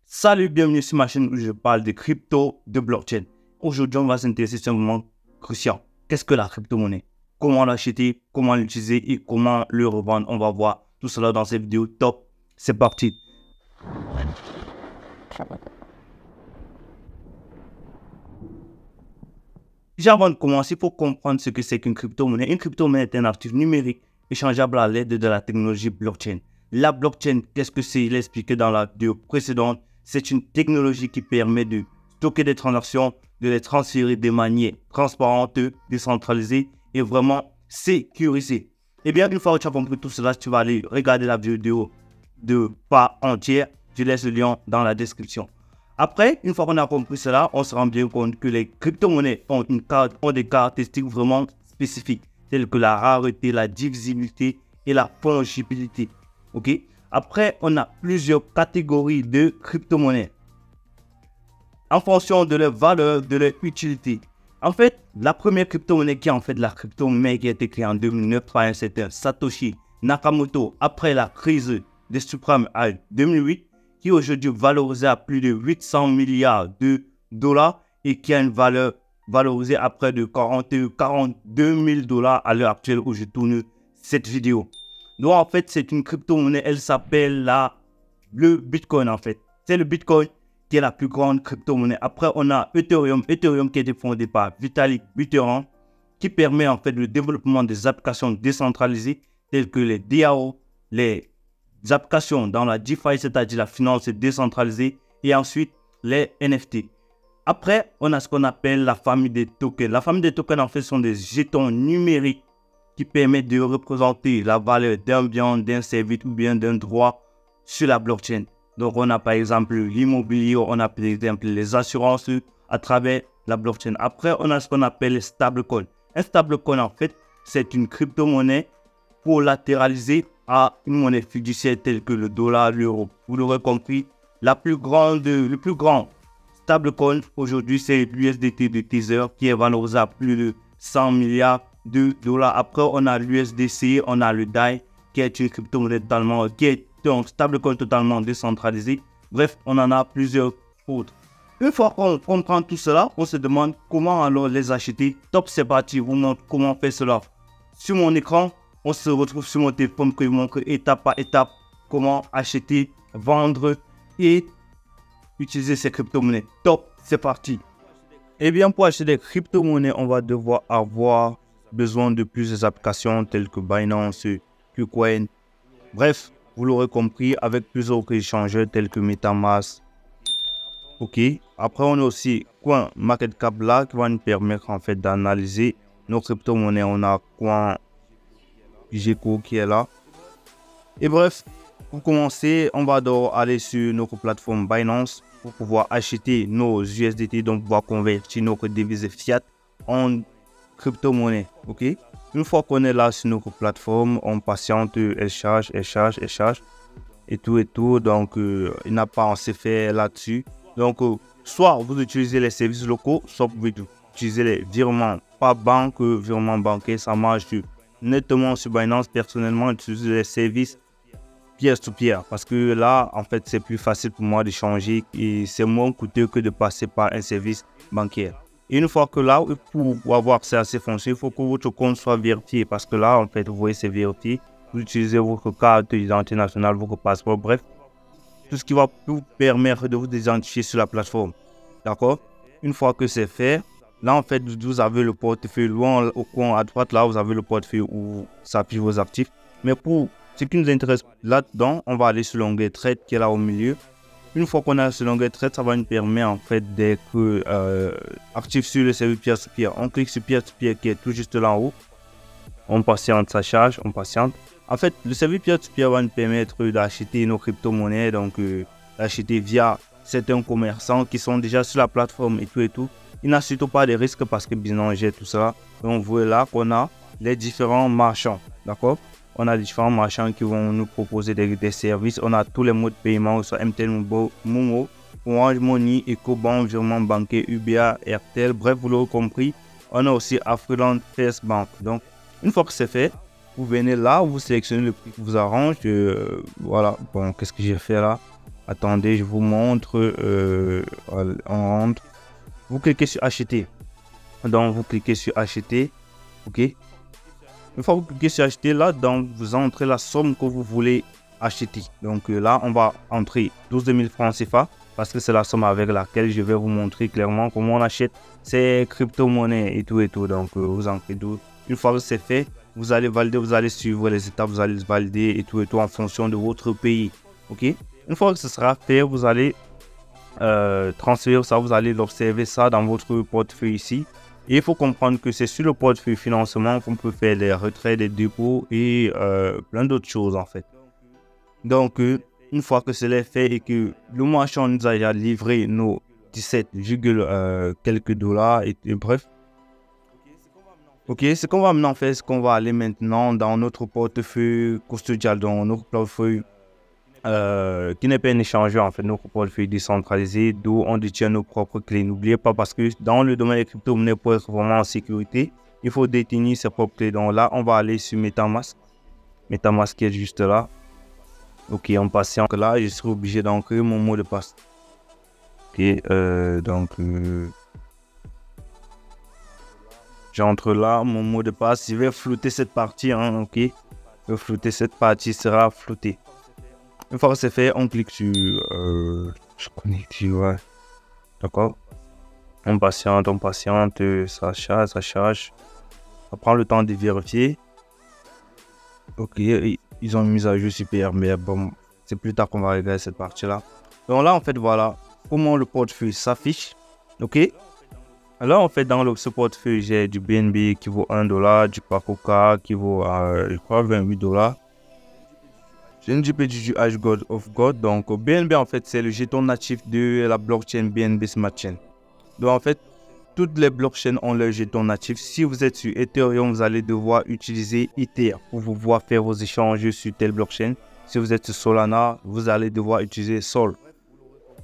Salut, bienvenue sur ma chaîne où je parle de crypto, de blockchain. Aujourd'hui, on va s'intéresser sur un moment crucial. Qu'est-ce que la crypto-monnaie? Comment l'acheter, comment l'utiliser et comment le revendre? On va voir tout cela dans cette vidéo top. C'est parti. Déjà avant de commencer, il faut comprendre ce que c'est qu'une crypto-monnaie. Une crypto-monnaie est un actif numérique échangeable à l'aide de la technologie blockchain. La blockchain, qu'est-ce que c'est? Il est expliqué dans la vidéo précédente. C'est une technologie qui permet de stocker des transactions, de les transférer de manière transparente, décentralisée et vraiment sécurisée. Et bien, une fois que tu as compris tout cela, tu vas aller regarder la vidéo de part entière. Je laisse le lien dans la description. Après, une fois qu'on a compris cela, on se rend bien compte que les crypto-monnaies ont des caractéristiques vraiment spécifiques, telles que la rareté, la divisibilité et la fongibilité. Ok? Après, on a plusieurs catégories de crypto-monnaies en fonction de leur valeur, de leur utilité. En fait, la première crypto-monnaie qui est en fait la crypto-monnaie qui a été créée en 2009 par un certain Satoshi Nakamoto après la crise des subprimes en 2008, qui est aujourd'hui valorisée à plus de 800 milliards de dollars et qui a une valeur valorisée à près de 42 000 dollars à l'heure actuelle où je tourne cette vidéo. Donc en fait, c'est une crypto-monnaie, elle s'appelle le Bitcoin en fait. C'est le Bitcoin qui est la plus grande crypto-monnaie. Après, on a Ethereum qui a été fondé par Vitalik Buterin, qui permet en fait le développement des applications décentralisées telles que les DAO, les applications dans la DeFi, c'est-à-dire la finance décentralisée, et ensuite les NFT. Après, on a ce qu'on appelle la famille des tokens. La famille des tokens, en fait, sont des jetons numériques qui permettent de représenter la valeur d'un bien, d'un service ou bien d'un droit sur la blockchain. Donc, on a par exemple l'immobilier, on a par exemple les assurances à travers la blockchain. Après, on a ce qu'on appelle les stablecoins. Un stablecoin, en fait, c'est une crypto-monnaie collatéralisée à une monnaie fiduciaire telle que le dollar, l'euro. Vous l'aurez compris, le plus grand stablecoin aujourd'hui, c'est l'USDT de Tether qui est valorisé à plus de 100 milliards de dollars. Après, on a l'USDC, on a le DAI qui est une crypto-monnaie qui est un stablecoin totalement décentralisé. Bref, on en a plusieurs autres. Une fois qu'on comprend tout cela, on se demande comment alors les acheter. Top, c'est parti, je vous montre comment faire cela. Sur mon écran, on se retrouve sur mon téléphone qui vous montre étape par étape comment acheter, vendre et utiliser ces crypto-monnaies. Top, c'est parti. Et bien, pour acheter des crypto-monnaies, on va devoir avoir besoin de plusieurs applications telles que Binance, KuCoin. Bref, vous l'aurez compris, avec plusieurs échangeurs tels que MetaMask. Ok. Après, on a aussi CoinMarketCap là qui va nous permettre en fait d'analyser nos crypto-monnaies. On a CoinGecko qui est là. Et bref, pour commencer, on va d'abord aller sur notre plateforme Binance pour pouvoir acheter nos USDT, donc pouvoir convertir notre devise fiat en crypto-monnaie. Ok. Une fois qu'on est là sur notre plateforme, on patiente, elle charge et tout. Donc, il n'a pas assez fait là-dessus. Donc, soit vous utilisez les services locaux, soit vous utilisez les virements par banque, virements bancaires. Ça marche nettement sur Binance. Personnellement, j'utilise les services peer-to-peer parce que là, en fait, c'est plus facile pour moi de changer et c'est moins coûteux que de passer par un service bancaire. Et une fois que là, pour avoir accès à ces fonctions, il faut que votre compte soit vérifié parce que là, en fait, vous voyez, c'est vérifié. Vous utilisez votre carte d'identité nationale, votre passeport, bref, tout ce qui va vous permettre de vous identifier sur la plateforme. D'accord? Une fois que c'est fait, là, en fait, vous avez le portefeuille loin au coin à droite. Là, vous avez le portefeuille où s'affichent vos actifs. Mais pour ce qui nous intéresse là-dedans, on va aller sur l'onglet Trade qui est là au milieu. Une fois qu'on a ce l'onglet Trade, ça va nous permettre en fait d'être actif sur le service peer-to-peer. On clique sur peer-to-peer qui est tout juste là en haut. On patiente, ça charge, on patiente. En fait, le service peer-to-peer va nous permettre d'acheter nos crypto-monnaies, donc d'acheter via certains commerçants qui sont déjà sur la plateforme et tout. Il n'a surtout pas de risques parce que Binance gère tout ça. Donc vous voyez là qu'on a les différents marchands, d'accord? On a différents marchands qui vont nous proposer des services. On a tous les modes de paiement, soit MTN, Momo, Orange Money, EcoBank, virement bancaire, UBA, Airtel. Bref, vous l'aurez compris. On a aussi Afriland First Bank. Donc, une fois que c'est fait, vous venez là, vous sélectionnez le prix qui vous arrange. Voilà, bon, qu'est-ce que j'ai fait là? Attendez, je vous montre. On rentre. Vous cliquez sur acheter. Donc, vous cliquez sur acheter. OK. Une fois que vous cliquez sur acheter, là, donc, vous entrez la somme que vous voulez acheter. Donc, là, on va entrer 12 000 francs CFA parce que c'est la somme avec laquelle je vais vous montrer clairement comment on achète ces crypto-monnaies et tout et tout. Donc, vous entrez tout. Une fois que c'est fait, vous allez valider, vous allez suivre les étapes, vous allez valider et tout en fonction de votre pays. OK. Une fois que ce sera fait, vous allez transférer ça, vous allez l'observer ça dans votre portefeuille ici. Et il faut comprendre que c'est sur le portefeuille financement qu'on peut faire les retraits, des dépôts et plein d'autres choses en fait. Donc, une fois que cela est fait et que le marchand nous a déjà livré nos 17, quelques dollars et bref. Ok, ce qu'on va maintenant faire, c'est qu'on va aller maintenant dans notre portefeuille custodial, dans notre portefeuille qui n'est pas un échangeur en fait, notre portefeuille décentralisé, d'où on détient nos propres clés. N'oubliez pas parce que dans le domaine des crypto-monnaies, pour être vraiment en sécurité, il faut détenir ses propres clés. Donc là, on va aller sur MetaMask. MetaMask qui est juste là. Ok, en patiente là, je serai obligé d'entrer mon mot de passe. Ok, j'entre là, mon mot de passe. Je vais flouter cette partie, hein, ok. Je vais flouter cette partie, sera flottée. Une fois que c'est fait, on clique sur je connecte, ouais. D'accord. On patiente, ça charge. Ça prend le temps de vérifier. Ok, ils ont mis à jour super, mais bon, c'est plus tard qu'on va regarder cette partie-là. Donc là, en fait, voilà comment le portefeuille s'affiche. Ok. Alors, en fait, dans ce portefeuille, j'ai du BNB qui vaut 1 $, du Pacoca qui vaut, je crois, 28 $. J'ai une GPG du HGod of God. Donc, BNB, en fait, c'est le jeton natif de la blockchain BNB Smart Chain. Donc, en fait, toutes les blockchains ont leur jeton natif. Si vous êtes sur Ethereum, vous allez devoir utiliser Ether pour pouvoir faire vos échanges sur telle blockchain. Si vous êtes sur Solana, vous allez devoir utiliser Sol.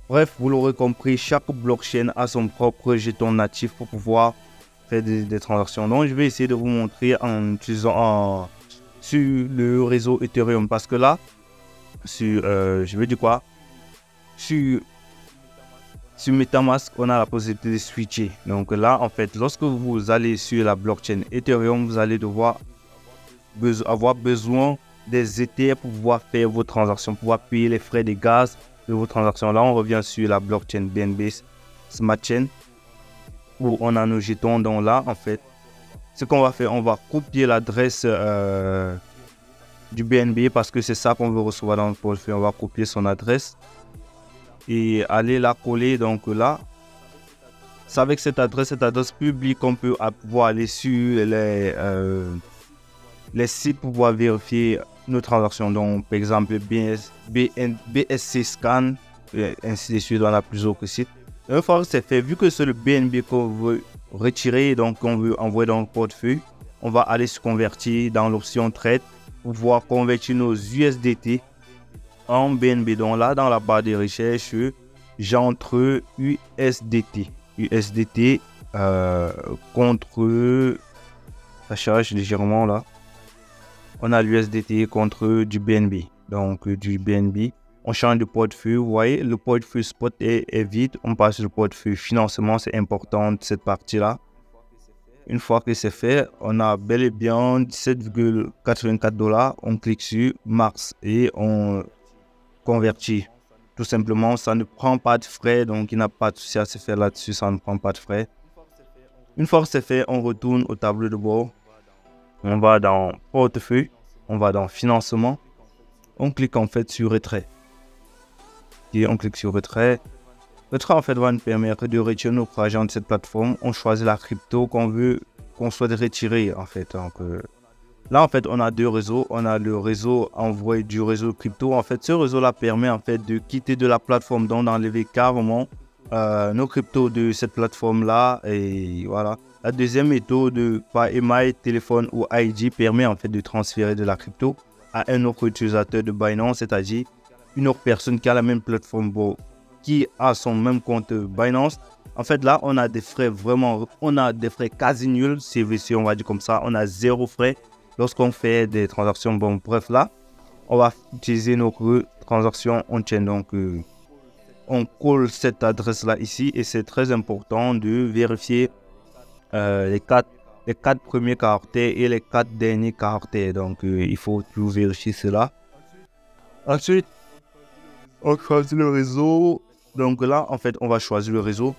Bref, vous l'aurez compris, chaque blockchain a son propre jeton natif pour pouvoir faire des transactions. Donc, je vais essayer de vous montrer en utilisant sur le réseau Ethereum. Parce que là, je vais dire quoi? Sur MetaMask, on a la possibilité de switcher. Donc là, en fait, lorsque vous allez sur la blockchain Ethereum, vous allez devoir avoir besoin des Ethers pour pouvoir faire vos transactions, pour pouvoir payer les frais de gaz de vos transactions. Là, on revient sur la blockchain BNB Smart Chain où on a nos jetons. Donc là, en fait, ce qu'on va faire, on va copier l'adresse du BNB parce que c'est ça qu'on veut recevoir dans le portefeuille. On va copier son adresse et aller la coller. Donc là, c'est avec cette adresse publique qu'on peut pouvoir aller sur les sites pour pouvoir vérifier nos transactions. Donc, par exemple, BSC Scan, et ainsi de suite, on a plusieurs sites. Une fois que c'est fait, vu que c'est le BNB qu'on veut retirer, donc qu'on veut envoyer dans le portefeuille, on va aller se convertir dans l'option trade pour pouvoir convertir nos USDT en BNB. Donc là, dans la barre de recherche, j'entre USDT. USDT contre... Ça charge légèrement là. On a l'USDT contre du BNB. Donc du BNB. On change de portefeuille. Vous voyez, le portefeuille spot est vide. On passe sur le portefeuille financement. C'est important cette partie-là. Une fois que c'est fait, on a bel et bien 17,84 $. On clique sur Max et on convertit. Tout simplement, ça ne prend pas de frais. Donc, il n'y a pas de souci à se faire là-dessus. Ça ne prend pas de frais. Une fois que c'est fait, on retourne au tableau de bord. On va dans portefeuille. On va dans financement. On clique en fait sur retrait. Et on clique sur retrait. Retrait en fait va nous permettre de retirer nos argent de cette plateforme. On choisit la crypto qu'on souhaite retirer en fait. Donc, là en fait on a deux réseaux. On a le réseau envoyé du réseau crypto. En fait ce réseau là permet en fait de quitter de la plateforme, donc d'enlever carrément nos cryptos de cette plateforme là. Et voilà. La deuxième méthode par email, téléphone ou ID permet en fait de transférer de la crypto à un autre utilisateur de Binance, c'est-à-dire une autre personne qui a la même plateforme, qui a son même compte Binance. En fait là on a des frais quasi nuls, CVC on va dire comme ça. On a zéro frais lorsqu'on fait des transactions. Bon bref, là on va utiliser nos transactions on-chain. Donc on colle cette adresse-là ici et c'est très important de vérifier les quatre premiers caractères et les 4 derniers caractères. Donc, il faut toujours vérifier cela. Ensuite, on choisit le réseau. Donc là, en fait, on va choisir le réseau.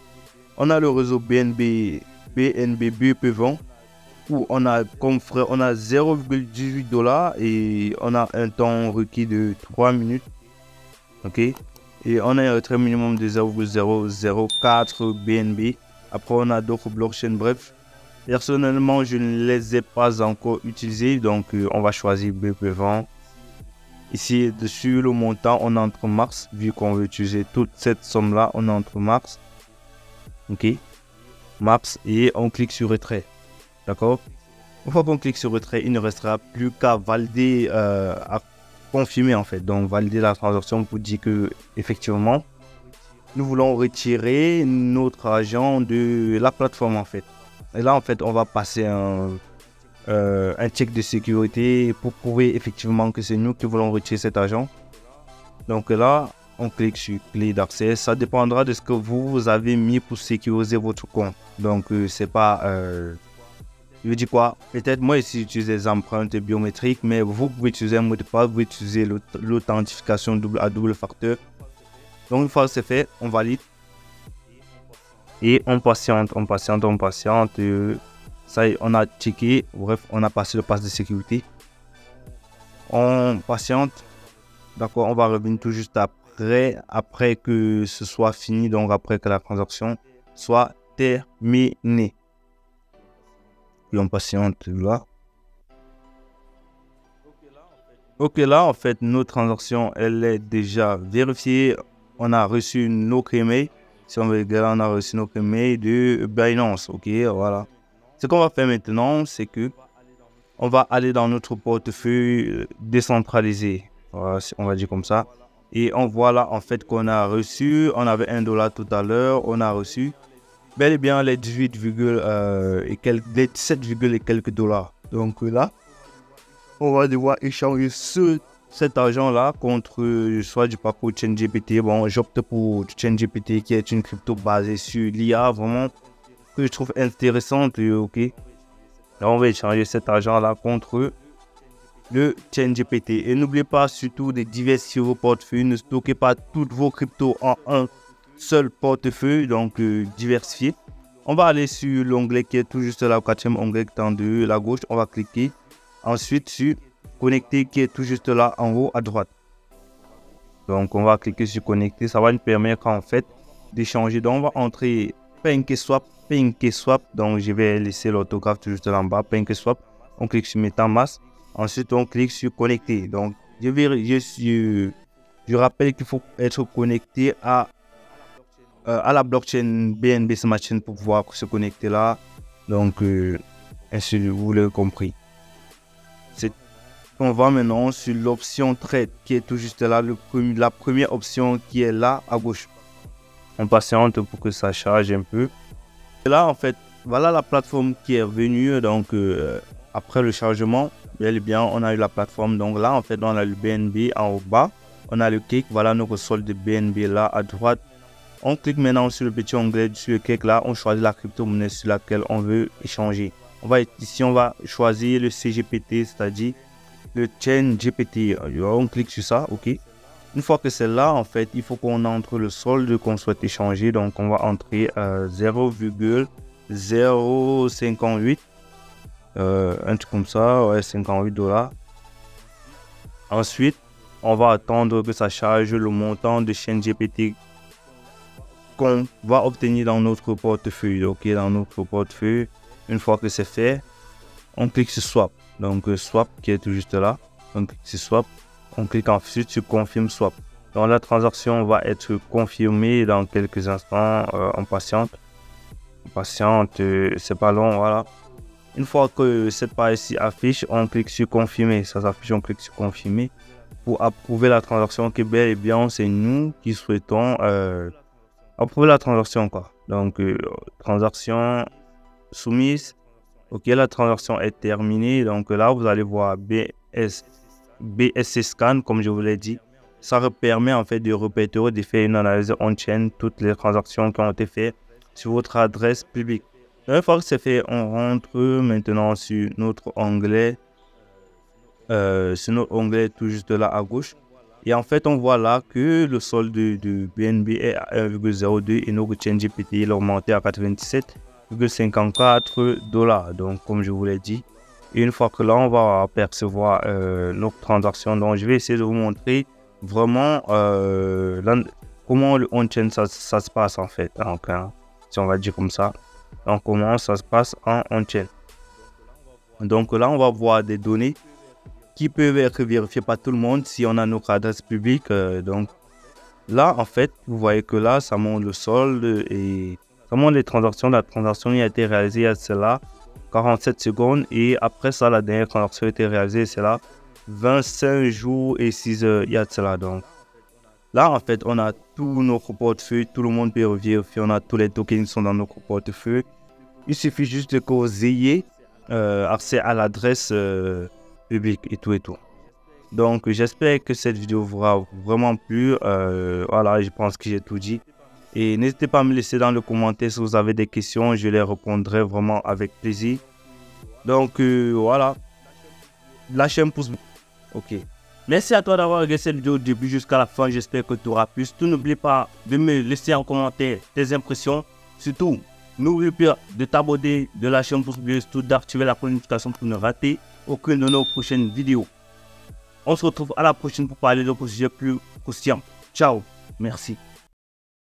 On a le réseau BNB BP20 où on a comme frais, on a 0,18 $ et on a un temps requis de 3 minutes. Ok. Et on a un retrait minimum de 0,004 BNB. Après, on a d'autres blockchains. Bref, personnellement, je ne les ai pas encore utilisés. Donc, on va choisir BP20. Ici, dessus le montant, on est entre max. Vu qu'on veut utiliser toute cette somme-là, on est entre max. Ok. Max et on clique sur retrait. D'accord. Une fois qu'on clique sur retrait, il ne restera plus qu'à valider, à confirmer en fait. Donc, valider la transaction pour dire que effectivement, nous voulons retirer notre argent de la plateforme en fait. Et là, en fait, on va passer un check de sécurité pour prouver effectivement que c'est nous qui voulons retirer cet argent. Donc là, on clique sur clé d'accès. Ça dépendra de ce que vous avez mis pour sécuriser votre compte. Donc, c'est pas... je veux dire quoi? Peut-être moi ici j'utilise des empreintes biométriques, mais vous pouvez utiliser un mot de passe, vous pouvez utiliser l'authentification à double facteur. Donc, une fois que c'est fait, on valide. Et on patiente. Ça y est, on a checké. Bref, on a passé le pass de sécurité. On patiente. D'accord, on va revenir tout juste après que ce soit fini, donc après que la transaction soit terminée. Et on patiente là. Ok, là, en fait, notre transaction, elle est déjà vérifiée. On a reçu nos emails. Si on veut regarder, on a reçu nos emails de Binance. Ok, voilà. Ce qu'on va faire maintenant, c'est que on va aller dans notre portefeuille décentralisé. Voilà, on va dire comme ça. Et on voit là, en fait, qu'on a reçu, on avait $1 tout à l'heure, on a reçu bel et bien les 18, et quelques, les 17, et quelques dollars. Donc là, on va devoir échanger cet argent-là contre soit du parcours ChainGPT. Bon, j'opte pour ChainGPT qui est une crypto basée sur l'IA, vraiment que je trouve intéressante. Ok. Là, on va échanger cet argent-là contre le ChainGPT. Et n'oubliez pas surtout de diversifier vos portefeuilles. Ne stockez pas toutes vos cryptos en un seul portefeuille, donc diversifier. On va aller sur l'onglet qui est tout juste là, au 4e onglet qui est en de la gauche. On va cliquer. Ensuite sur connecter qui est tout juste là en haut à droite. Donc on va cliquer sur connecter. Ça va nous permettre en fait d'échanger. Donc on va entrer PancakeSwap. Donc je vais laisser l'autographe tout juste là en bas. PancakeSwap. On clique sur MetaMask. Ensuite on clique sur connecter. Donc je rappelle qu'il faut être connecté à la blockchain BNB Smart Chain pour pouvoir se connecter là. Donc ainsi vous l'avez compris. On va maintenant sur l'option trade qui est tout juste là, la première option qui est là à gauche. On patiente pour que ça charge un peu. Et là en fait, voilà la plateforme qui est venue. Donc après le chargement, bel et bien on a eu la plateforme. Donc là en fait on a le BNB en haut bas. On a le cake, voilà notre solde de BNB là à droite. On clique maintenant sur le petit onglet sur le cake là. On choisit la crypto-monnaie sur laquelle on veut échanger. Ici on va choisir le CGPT, c'est-à-dire le ChainGPT. On clique sur ça, ok. Une fois que c'est là, en fait, il faut qu'on entre le solde qu'on souhaite échanger. Donc, on va entrer 0,058. Un truc comme ça, ouais, $58. Ensuite, on va attendre que ça charge le montant de ChainGPT qu'on va obtenir dans notre portefeuille. Ok, dans notre portefeuille. Une fois que c'est fait, on clique sur Swap. Donc swap qui est tout juste là, on clique sur swap, on clique ensuite sur confirme swap. Donc la transaction va être confirmée dans quelques instants. On patiente, c'est pas long, voilà. Une fois que cette page ici affiche, on clique sur confirmer, ça s'affiche, on clique sur confirmer pour approuver la transaction que bel et bien c'est nous qui souhaitons approuver la transaction quoi. Donc transaction soumise. Ok, la transaction est terminée. Donc là, vous allez voir BSC Scan, comme je vous l'ai dit. ça permet en fait de répertorier, de faire une analyse on-chain, toutes les transactions qui ont été faites sur votre adresse publique. Une fois que c'est fait, on rentre maintenant sur notre onglet, tout juste là à gauche. Et en fait, on voit là que le solde de BNB est à 1,02 et notre chain GPT il a augmenté à 97,54 $. Donc, comme je vous l'ai dit, et une fois que là, on va apercevoir notre transaction. Donc, je vais essayer de vous montrer vraiment comment le on-chain ça se passe en fait. Donc, si on va dire comme ça. Donc, comment ça se passe en on-chain. Donc là, on va voir des données qui peuvent être vérifiées par tout le monde si on a notre adresse publique. Donc là, en fait, vous voyez que là, ça montre le solde et ça montre les transactions. La transaction a été réalisée il y a cela 47 secondes et après ça, la dernière transaction a été réalisée, c'est là 25 jours et 6 heures il y a cela. Donc là, en fait, on a tout notre portefeuille, tout le monde peut vérifier, on a tous les tokens qui sont dans notre portefeuille. Il suffit juste que vous ayez accès à l'adresse publique et tout et tout. Donc, j'espère que cette vidéo vous aura vraiment plu. Voilà, je pense que j'ai tout dit. Et n'hésitez pas à me laisser dans le commentaire si vous avez des questions, je les répondrai vraiment avec plaisir. Donc, voilà, lâchez un pouce bleu. Ok. Merci à toi d'avoir regardé cette vidéo du début jusqu'à la fin. J'espère que tu auras plu. Surtout, n'oublie pas de me laisser en commentaire tes impressions. Surtout, n'oublie pas de t'abonner, de lâcher un pouce bleu, surtout d'activer la notification pour ne rater aucune de nos prochaines vidéos. On se retrouve à la prochaine pour parler de sujets plus croustillants. Ciao, merci.